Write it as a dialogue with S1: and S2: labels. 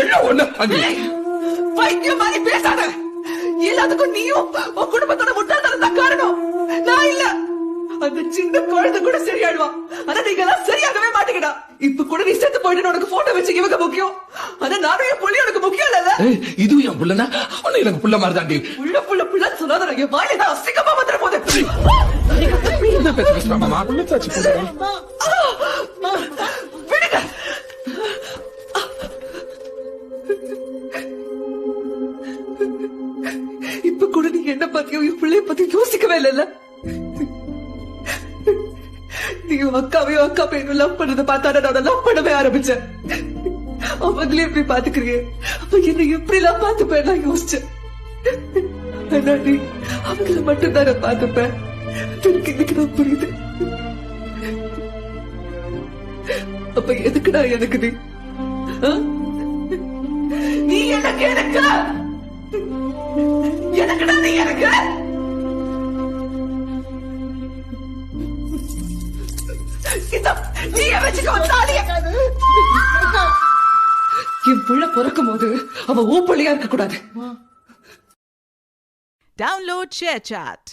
S1: எல்லாம் ஒண்ணு
S2: பைத்தியம் மாதிரி பேசாத. எல்லாத்துக்கும் நீயும் உன் குடும்பத்தோட முட்டாள்தனம் தான் காரணம், நான் இல்ல. அந்த சின்ன குழந்தை கூட சரியாடுவா, ஆனா நீங்க எல்லாம் சரியாகவே மாட்டீங்கடா. இப்ப கூட நீ செத்து போயிட்டு உனக்கு போட்டோ வச்சு இவங்க முக்கியம், ஆனா நானும் என் புள்ளி உனக்கு முக்கியம் இல்ல.
S1: இது என் புள்ளனா அவனு எனக்கு புள்ள மாதிரி தாண்டி.
S2: புள்ள புள்ள புள்ள சொல்லாத, என் வாயில தான் அசிங்கமா வந்துட போகுது. விடுங்க. இப்ப கூட நீ என்ன பத்தியும் என் பிள்ளைய பத்தி யோசிக்கவே இல்ல. நீ அக்காவையும் அக்கா பையனும் லவ் பண்ணதை பார்த்தா நான் லவ் பண்ணவே ஆரம்பிச்சேன். அவங்களே எப்படி பாத்துக்கிறீங்க, அப்ப என்ன எப்படி எல்லாம் பாத்துப்பேன் நான் யோசிச்சேன். ஆனா நீ அவங்கள மட்டும்தான் நான் பாத்துப்பேன். எனக்கு இன்னைக்கு நான் புரியுது. அப்ப எதுக்குடா எனக்கு நீ? நீ எனக்கு எனக்குடா நீ எனக்கு என் பிள்ளை பிறக்கும் போது அவ ஊப்பள்ளியா இருக்க கூடாது.
S3: Download ShareChat.